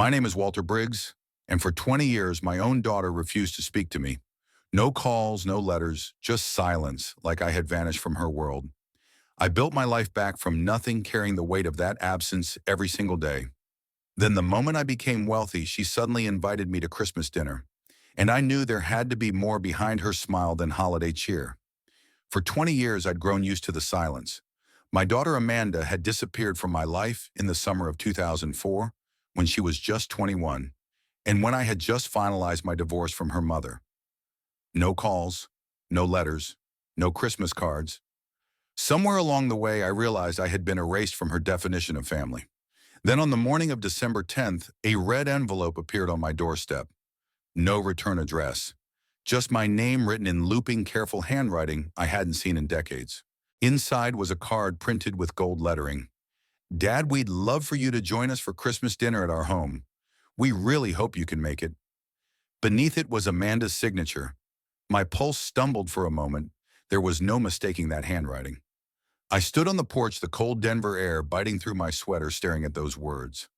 My name is Walter Briggs, and for 20 years, my own daughter refused to speak to me. No calls, no letters, just silence, like I had vanished from her world. I built my life back from nothing, carrying the weight of that absence every single day. Then the moment I became wealthy, she suddenly invited me to Christmas dinner. And I knew there had to be more behind her smile than holiday cheer. For 20 years, I'd grown used to the silence. My daughter Amanda had disappeared from my life in the summer of 2004 when she was just 21, and when I had just finalized my divorce from her mother. No calls, no letters, no Christmas cards. Somewhere along the way, I realized I had been erased from her definition of family. Then on the morning of December 10th, a red envelope appeared on my doorstep. No return address. Just my name written in looping, careful handwriting I hadn't seen in decades. Inside was a card printed with gold lettering. "Dad, we'd love for you to join us for Christmas dinner at our home. We really hope you can make it." Beneath it was Amanda's signature. My pulse stumbled for a moment. There was no mistaking that handwriting. I stood on the porch, the cold Denver air biting through my sweater, staring at those words.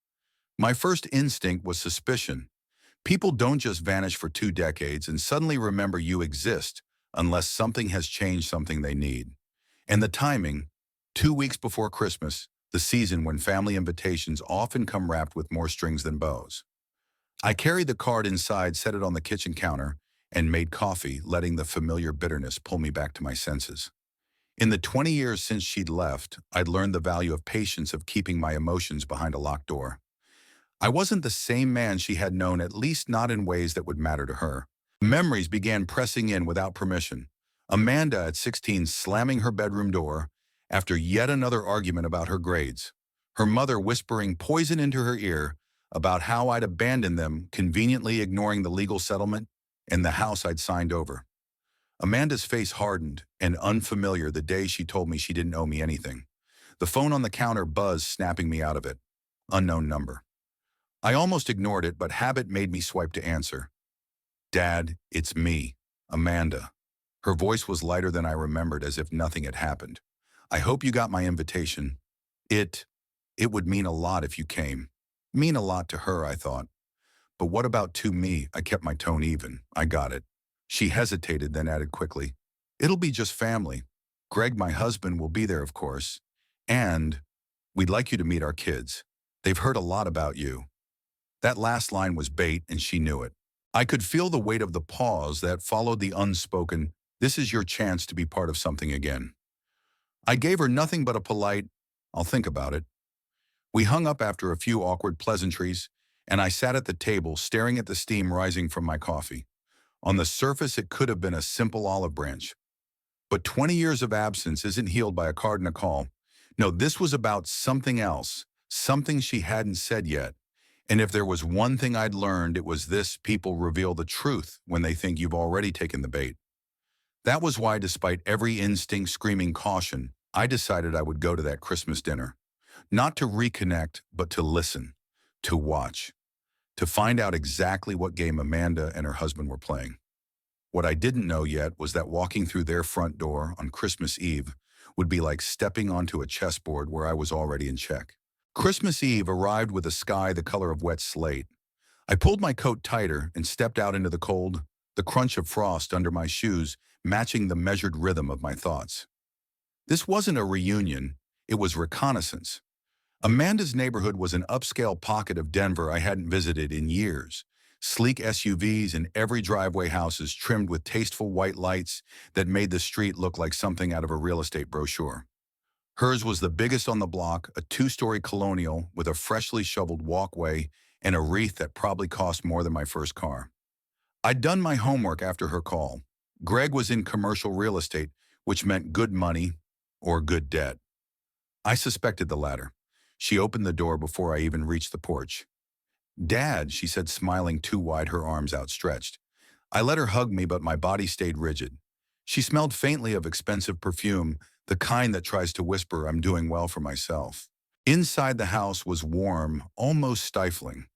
My first instinct was suspicion. People don't just vanish for 2 decades and suddenly remember you exist unless something has changed, something they need. And the timing, 2 weeks before Christmas, the season when family invitations often come wrapped with more strings than bows. I carried the card inside, set it on the kitchen counter, and made coffee, letting the familiar bitterness pull me back to my senses. In the 20 years since she'd left, I'd learned the value of patience, of keeping my emotions behind a locked door. I wasn't the same man she had known, at least not in ways that would matter to her. Memories began pressing in without permission. Amanda at 16 slamming her bedroom door after yet another argument about her grades. Her mother whispering poison into her ear about how I'd abandoned them, conveniently ignoring the legal settlement and the house I'd signed over. Amanda's face hardened and unfamiliar the day she told me she didn't owe me anything. The phone on the counter buzzed, snapping me out of it. Unknown number. I almost ignored it, but habit made me swipe to answer. "Dad, it's me, Amanda." Her voice was lighter than I remembered, as if nothing had happened. "I hope you got my invitation. It would mean a lot if you came." Mean a lot to her, I thought. But what about to me? I kept my tone even. "I got it." She hesitated, then added quickly, "It'll be just family. Greg, my husband, will be there, of course. And we'd like you to meet our kids. They've heard a lot about you." That last line was bait, and she knew it. I could feel the weight of the pause that followed the unspoken, "This is your chance to be part of something again." I gave her nothing but a polite, "I'll think about it." We hung up after a few awkward pleasantries, and I sat at the table, staring at the steam rising from my coffee. On the surface, it could have been a simple olive branch. But 20 years of absence isn't healed by a card and a call. No, this was about something else, something she hadn't said yet. And if there was one thing I'd learned, it was this: people reveal the truth when they think you've already taken the bait. That was why, despite every instinct screaming caution, I decided I would go to that Christmas dinner. Not to reconnect, but to listen, to watch, to find out exactly what game Amanda and her husband were playing. What I didn't know yet was that walking through their front door on Christmas Eve would be like stepping onto a chessboard where I was already in check. Christmas Eve arrived with a sky the color of wet slate. I pulled my coat tighter and stepped out into the cold, the crunch of frost under my shoes matching the measured rhythm of my thoughts. This wasn't a reunion, it was reconnaissance. Amanda's neighborhood was an upscale pocket of Denver I hadn't visited in years. Sleek SUVs and every driveway houses trimmed with tasteful white lights that made the street look like something out of a real estate brochure. Hers was the biggest on the block, a 2-story colonial with a freshly shoveled walkway and a wreath that probably cost more than my first car. I'd done my homework after her call. Greg was in commercial real estate, which meant good money or good debt. I suspected the latter. She opened the door before I even reached the porch. "Dad," she said, smiling too wide, her arms outstretched. I let her hug me, but my body stayed rigid. She smelled faintly of expensive perfume, the kind that tries to whisper I'm doing well for myself. Inside the house was warm, almost stifling.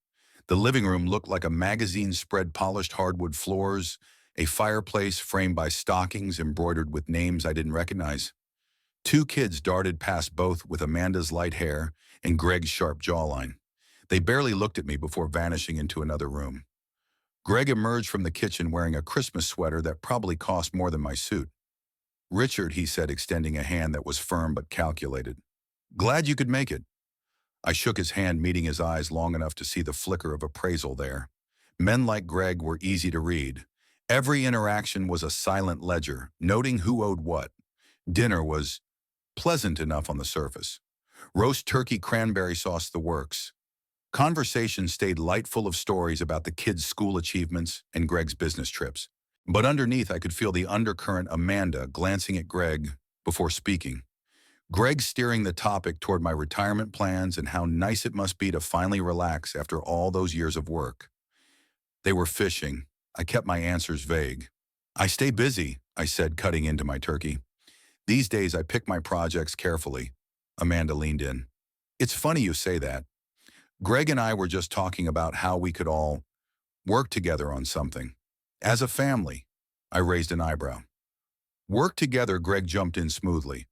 The living room looked like a magazine spread, polished hardwood floors, a fireplace framed by stockings embroidered with names I didn't recognize. 2 kids darted past, both with Amanda's light hair and Greg's sharp jawline. They barely looked at me before vanishing into another room. Greg emerged from the kitchen wearing a Christmas sweater that probably cost more than my suit. "Richard," he said, extending a hand that was firm but calculated. "Glad you could make it." I shook his hand, meeting his eyes long enough to see the flicker of appraisal there. Men like Greg were easy to read. Every interaction was a silent ledger, noting who owed what. Dinner was pleasant enough on the surface. Roast turkey, cranberry sauce, the works. Conversation stayed light, full of stories about the kids' school achievements and Greg's business trips. But underneath, I could feel the undercurrent. Amanda glancing at Greg before speaking. Greg steering the topic toward my retirement plans and how nice it must be to finally relax after all those years of work. They were fishing. I kept my answers vague. "I stay busy," I said, cutting into my turkey. "These days I pick my projects carefully." Amanda leaned in. "It's funny you say that. Greg and I were just talking about how we could all work together on something. As a family." I raised an eyebrow. "Work together," Greg jumped in smoothly.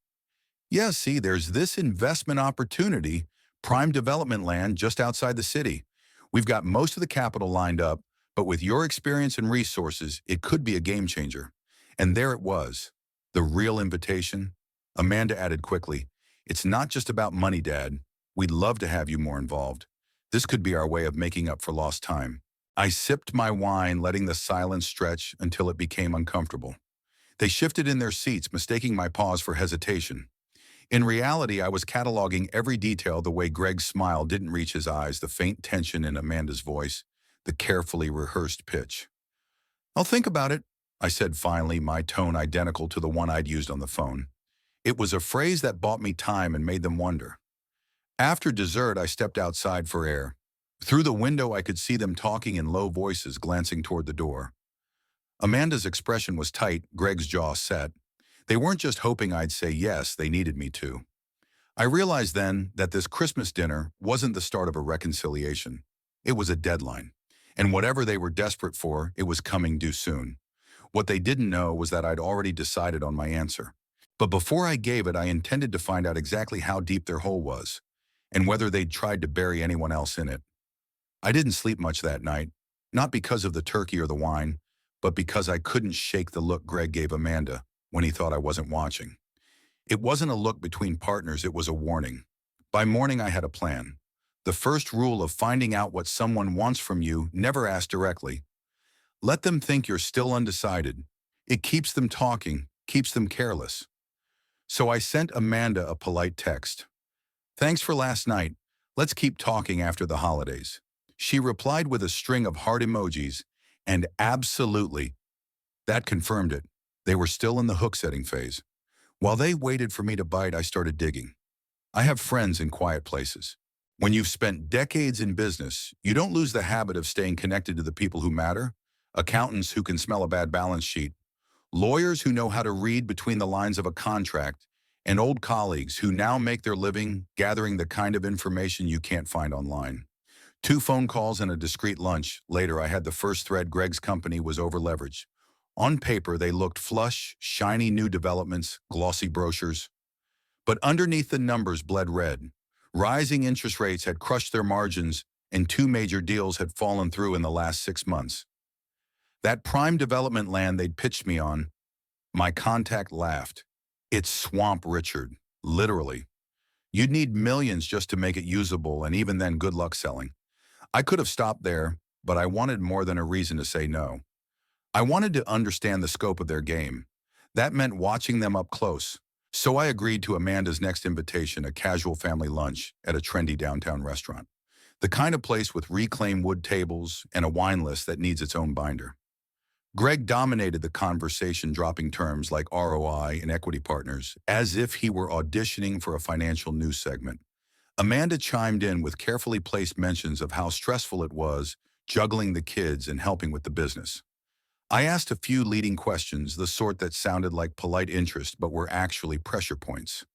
"Yeah, see, there's this investment opportunity, prime development land just outside the city. We've got most of the capital lined up, but with your experience and resources, it could be a game changer." And there it was, the real invitation. Amanda added quickly, "It's not just about money, Dad. We'd love to have you more involved. This could be our way of making up for lost time." I sipped my wine, letting the silence stretch until it became uncomfortable. They shifted in their seats, mistaking my pause for hesitation. In reality, I was cataloging every detail, the way Greg's smile didn't reach his eyes, the faint tension in Amanda's voice, the carefully rehearsed pitch. "I'll think about it," I said finally, my tone identical to the one I'd used on the phone. It was a phrase that bought me time and made them wonder. After dessert, I stepped outside for air. Through the window, I could see them talking in low voices, glancing toward the door. Amanda's expression was tight, Greg's jaw set. They weren't just hoping I'd say yes, they needed me to. I realized then that this Christmas dinner wasn't the start of a reconciliation. It was a deadline. And whatever they were desperate for, it was coming due soon. What they didn't know was that I'd already decided on my answer. But before I gave it, I intended to find out exactly how deep their hole was, and whether they'd tried to bury anyone else in it. I didn't sleep much that night, not because of the turkey or the wine, but because I couldn't shake the look Greg gave Amanda when he thought I wasn't watching. It wasn't a look between partners, it was a warning. By morning, I had a plan. The first rule of finding out what someone wants from you: never ask directly. Let them think you're still undecided. It keeps them talking, keeps them careless. So I sent Amanda a polite text. "Thanks for last night. Let's keep talking after the holidays." She replied with a string of heart emojis, and absolutely. That confirmed it. They were still in the hook-setting phase. While they waited for me to bite, I started digging. I have friends in quiet places. When you've spent decades in business, you don't lose the habit of staying connected to the people who matter. Accountants who can smell a bad balance sheet, lawyers who know how to read between the lines of a contract, and old colleagues who now make their living gathering the kind of information you can't find online. 2 phone calls and a discreet lunch later, I had the first thread: Greg's company was over-leveraged. On paper, they looked flush, shiny new developments, glossy brochures. But underneath the numbers bled red. Rising interest rates had crushed their margins, and 2 major deals had fallen through in the last 6 months. That prime development land they'd pitched me on, my contact laughed. "It's swamp, Richard, literally. You'd need millions just to make it usable, and even then, good luck selling." I could have stopped there, but I wanted more than a reason to say no. I wanted to understand the scope of their game. That meant watching them up close. So I agreed to Amanda's next invitation, a casual family lunch at a trendy downtown restaurant. The kind of place with reclaimed wood tables and a wine list that needs its own binder. Greg dominated the conversation, dropping terms like ROI and equity partners, as if he were auditioning for a financial news segment. Amanda chimed in with carefully placed mentions of how stressful it was juggling the kids and helping with the business. I asked a few leading questions, the sort that sounded like polite interest but were actually pressure points.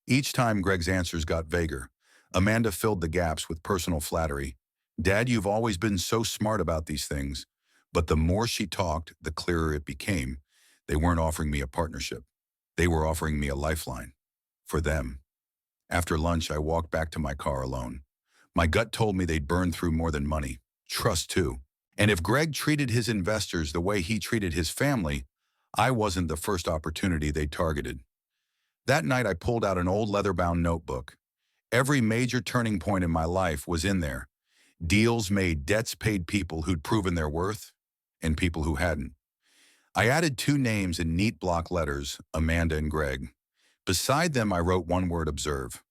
Each time Greg's answers got vaguer, Amanda filled the gaps with personal flattery. "Dad, you've always been so smart about these things." But the more she talked, the clearer it became. They weren't offering me a partnership. They were offering me a lifeline. For them. After lunch, I walked back to my car alone. My gut told me they'd burn through more than money. Trust too. And if Greg treated his investors the way he treated his family, I wasn't the first opportunity they targeted. That night I pulled out an old leather-bound notebook. Every major turning point in my life was in there. Deals made, debts paid, people who'd proven their worth, and people who hadn't. I added two names in neat block letters, Amanda and Greg. Beside them, I wrote one word: observe.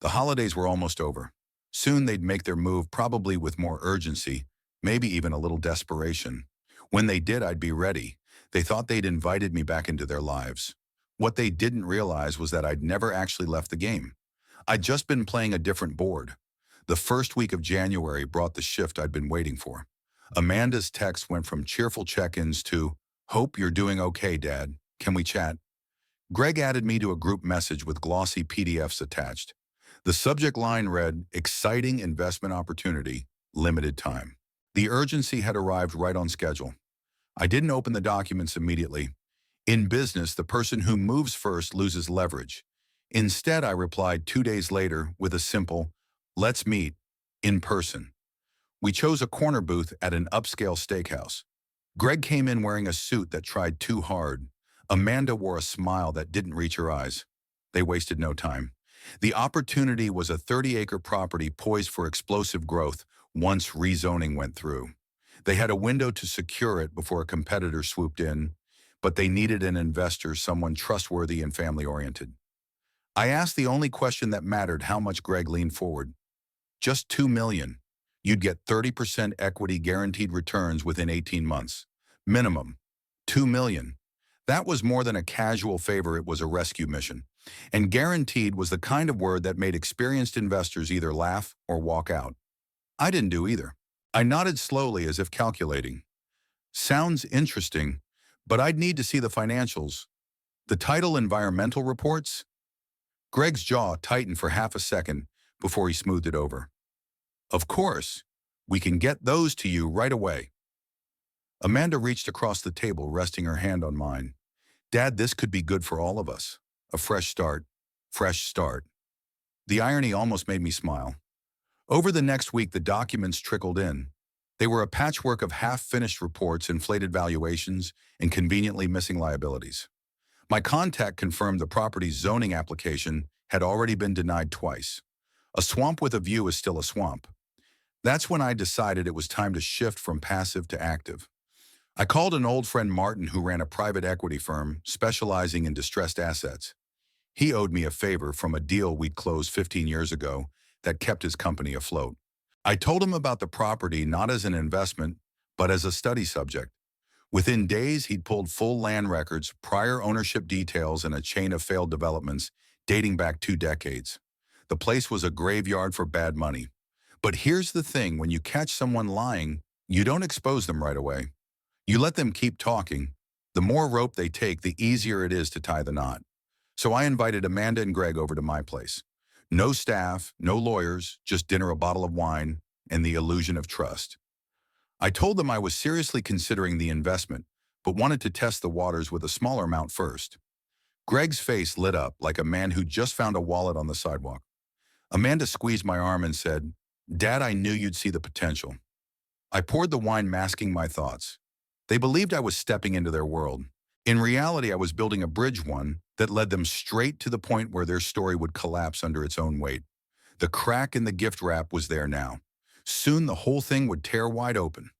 The holidays were almost over. Soon they'd make their move, probably with more urgency, maybe even a little desperation. When they did, I'd be ready. They thought they'd invited me back into their lives. What they didn't realize was that I'd never actually left the game. I'd just been playing a different board. The first week of January brought the shift I'd been waiting for. Amanda's text went from cheerful check-ins to, "Hope you're doing okay, Dad. Can we chat?" Greg added me to a group message with glossy PDFs attached. The subject line read, "Exciting investment opportunity, limited time." The urgency had arrived right on schedule. I didn't open the documents immediately. In business, the person who moves first loses leverage. Instead, I replied 2 days later with a simple, "Let's meet, in person." We chose a corner booth at an upscale steakhouse. Greg came in wearing a suit that tried too hard. Amanda wore a smile that didn't reach her eyes. They wasted no time. The opportunity was a 30-acre property poised for explosive growth once rezoning went through. They had a window to secure it before a competitor swooped in, but they needed an investor, someone trustworthy and family-oriented. I asked the only question that mattered: how much? Greg leaned forward. "Just $2 million. You'd get 30% equity guaranteed returns within 18 months. Minimum. $2 million. That was more than a casual favor, it was a rescue mission. And guaranteed was the kind of word that made experienced investors either laugh or walk out. I didn't do either. I nodded slowly as if calculating. Sounds interesting, but I'd need to see the financials. The title: environmental reports? Greg's jaw tightened for half a second before he smoothed it over. Of course, we can get those to you right away. Amanda reached across the table, resting her hand on mine. Dad, this could be good for all of us. A fresh start. Fresh start. The irony almost made me smile. Over the next week, the documents trickled in. They were a patchwork of half-finished reports, inflated valuations, and conveniently missing liabilities. My contact confirmed the property's zoning application had already been denied twice. A swamp with a view is still a swamp. That's when I decided it was time to shift from passive to active. I called an old friend, Martin, who ran a private equity firm specializing in distressed assets. He owed me a favor from a deal we'd closed 15 years ago that kept his company afloat. I told him about the property not as an investment, but as a study subject. Within days, he'd pulled full land records, prior ownership details, and a chain of failed developments dating back 2 decades. The place was a graveyard for bad money. But here's the thing: when you catch someone lying, you don't expose them right away. You let them keep talking. The more rope they take, the easier it is to tie the knot. So I invited Amanda and Greg over to my place. No staff, no lawyers, just dinner, a bottle of wine, and the illusion of trust. I told them I was seriously considering the investment, but wanted to test the waters with a smaller amount first. Greg's face lit up like a man who just found a wallet on the sidewalk. Amanda squeezed my arm and said, "Dad, I knew you'd see the potential." I poured the wine, masking my thoughts. They believed I was stepping into their world. In reality, I was building a bridge, one that led them straight to the point where their story would collapse under its own weight. The crack in the gift wrap was there now. Soon the whole thing would tear wide open.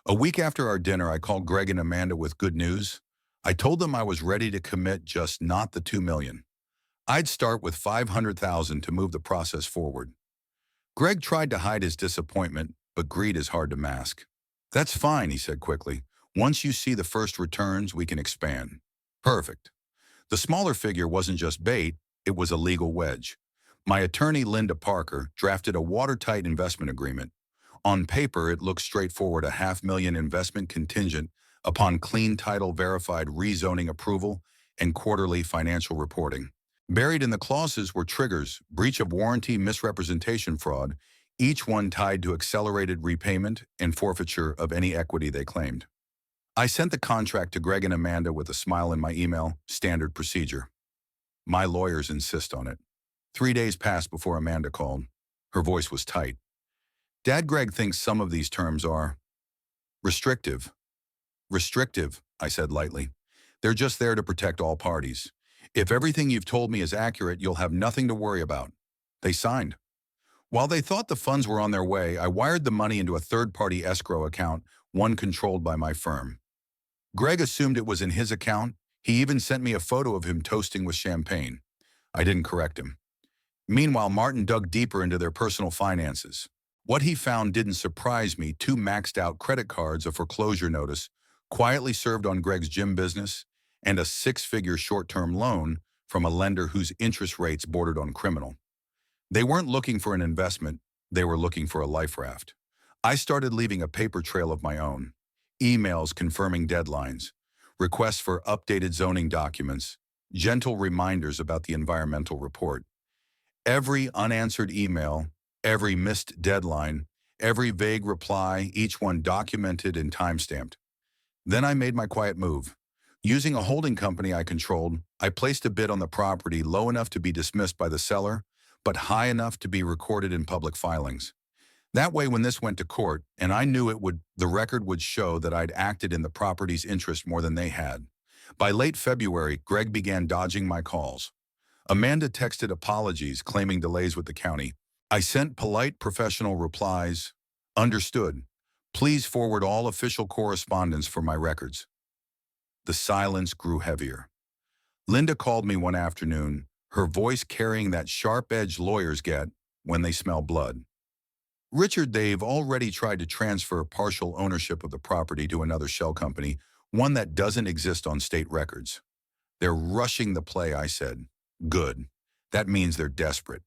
A week after our dinner, I called Greg and Amanda with good news. I told them I was ready to commit, just not the $2 million. I'd start with $500,000 to move the process forward. Greg tried to hide his disappointment, but greed is hard to mask. "That's fine," he said quickly. "Once you see the first returns, we can expand." Perfect. The smaller figure wasn't just bait, it was a legal wedge. My attorney, Linda Parker, drafted a watertight investment agreement. On paper, it looked straightforward: a $500,000 investment contingent upon clean title, verified rezoning approval, and quarterly financial reporting. Buried in the clauses were triggers: breach of warranty, misrepresentation, fraud, each one tied to accelerated repayment and forfeiture of any equity they claimed. I sent the contract to Greg and Amanda with a smile in my email: standard procedure. My lawyers insist on it. 3 days passed before Amanda called. Her voice was tight. Dad Greg thinks some of these terms are restrictive. Restrictive, I said lightly. They're just there to protect all parties. If everything you've told me is accurate, you'll have nothing to worry about. They signed. While they thought the funds were on their way, I wired the money into a third-party escrow account, one controlled by my firm. Greg assumed it was in his account. He even sent me a photo of him toasting with champagne. I didn't correct him. Meanwhile, Martin dug deeper into their personal finances. What he found didn't surprise me. 2 maxed-out credit cards, a foreclosure notice, quietly served on Greg's gym business, and a 6-figure short-term loan from a lender whose interest rates bordered on criminal. They weren't looking for an investment. They were looking for a life raft. I started leaving a paper trail of my own. Emails confirming deadlines, requests for updated zoning documents, gentle reminders about the environmental report. Every unanswered email, every missed deadline, every vague reply, each one documented and timestamped. Then I made my quiet move. Using a holding company I controlled, I placed a bid on the property low enough to be dismissed by the seller, but high enough to be recorded in public filings. That way, when this went to court, and I knew the record would show that I'd acted in the property's interest more than they had. By late February, Greg began dodging my calls. Amanda texted apologies, claiming delays with the county. I sent polite professional replies. Understood. Please forward all official correspondence for my records. The silence grew heavier. Linda called me one afternoon, her voice carrying that sharp edge lawyers get when they smell blood. Richard, they've already tried to transfer partial ownership of the property to another shell company, one that doesn't exist on state records. They're rushing the play, I said. Good. That means they're desperate.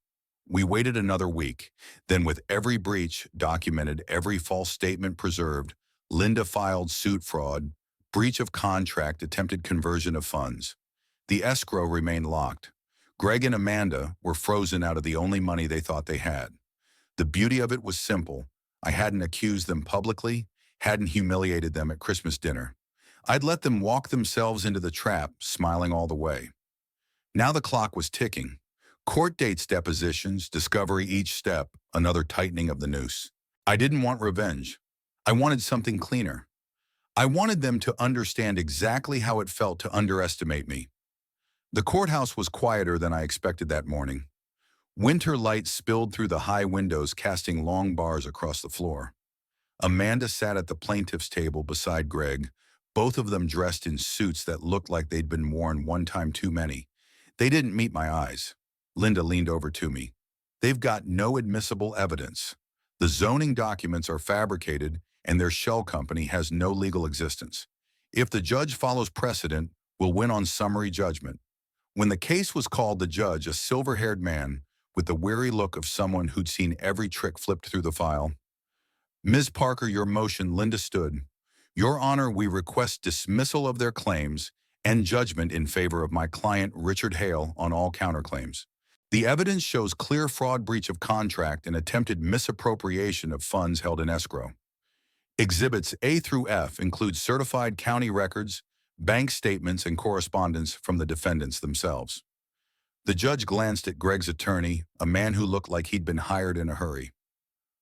We waited another week. Then with every breach documented, every false statement preserved, Linda filed suit fraud, breach of contract, attempted conversion of funds. The escrow remained locked. Greg and Amanda were frozen out of the only money they thought they had. The beauty of it was simple. I hadn't accused them publicly, hadn't humiliated them at Christmas dinner. I'd let them walk themselves into the trap, smiling all the way. Now the clock was ticking. Court dates, depositions, discovery each step, another tightening of the noose. I didn't want revenge. I wanted something cleaner. I wanted them to understand exactly how it felt to underestimate me. The courthouse was quieter than I expected that morning. Winter light spilled through the high windows, casting long bars across the floor. Amanda sat at the plaintiff's table beside Greg, both of them dressed in suits that looked like they'd been worn one time too many. They didn't meet my eyes. Linda leaned over to me. They've got no admissible evidence. The zoning documents are fabricated, and their shell company has no legal existence. If the judge follows precedent, we'll win on summary judgment. When the case was called, the judge, a silver-haired man, with the weary look of someone who'd seen every trick flipped through the file. Ms. Parker, your motion. Linda stood. Your Honor, we request dismissal of their claims and judgment in favor of my client Richard Hale on all counterclaims. The evidence shows clear fraud, breach of contract, and attempted misappropriation of funds held in escrow. Exhibits A through F include certified county records, bank statements, and correspondence from the defendants themselves. The judge glanced at Greg's attorney, a man who looked like he'd been hired in a hurry.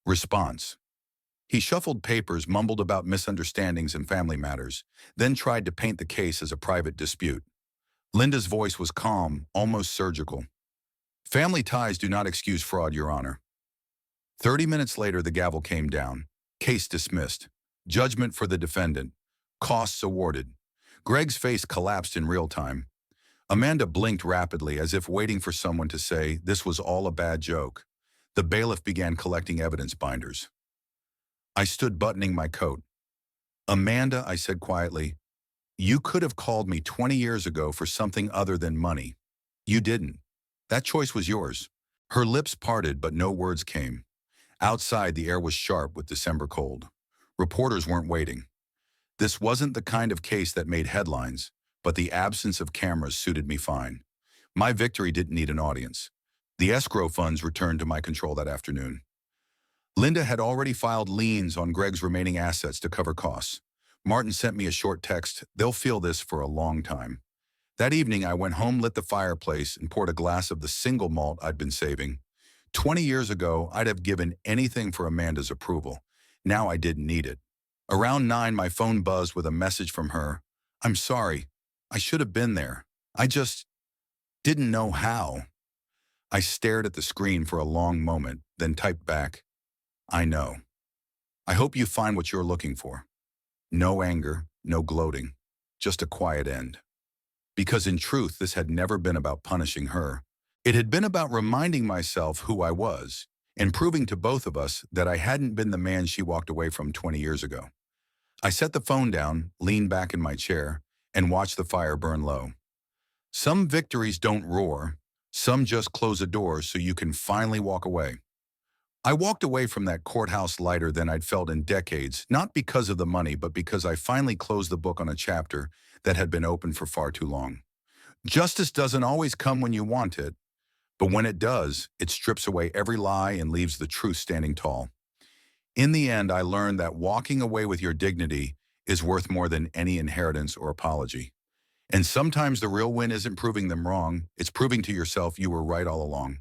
Response. He shuffled papers, mumbled about misunderstandings and family matters, then tried to paint the case as a private dispute. Linda's voice was calm, almost surgical. Family ties do not excuse fraud, Your Honor. 30 minutes later, the gavel came down. Case dismissed. Judgment for the defendant. Costs awarded. Greg's face collapsed in real time. Amanda blinked rapidly, as if waiting for someone to say this was all a bad joke. The bailiff began collecting evidence binders. I stood buttoning my coat. Amanda, I said quietly, you could have called me 20 years ago for something other than money. You didn't. That choice was yours. Her lips parted, but no words came. Outside, the air was sharp with December cold. Reporters weren't waiting. This wasn't the kind of case that made headlines, but the absence of cameras suited me fine. My victory didn't need an audience. The escrow funds returned to my control that afternoon. Linda had already filed liens on Greg's remaining assets to cover costs. Martin sent me a short text. They'll feel this for a long time. That evening, I went home, lit the fireplace, and poured a glass of the single malt I'd been saving. 20 years ago, I'd have given anything for Amanda's approval. Now I didn't need it. Around 9, my phone buzzed with a message from her. I'm sorry. I should have been there. I just didn't know how. I stared at the screen for a long moment, then typed back, I know. I hope you find what you're looking for. No anger, no gloating, just a quiet end. Because in truth, this had never been about punishing her. It had been about reminding myself who I was and proving to both of us that I hadn't been the man she walked away from 20 years ago. I set the phone down, leaned back in my chair, and watched the fire burn low. Some victories don't roar. Some just close a door so you can finally walk away. I walked away from that courthouse lighter than I'd felt in decades, not because of the money, but because I finally closed the book on a chapter that had been open for far too long. Justice doesn't always come when you want it, but when it does, it strips away every lie and leaves the truth standing tall. In the end, I learned that walking away with your dignity is worth more than any inheritance or apology. And sometimes the real win isn't proving them wrong, it's proving to yourself you were right all along.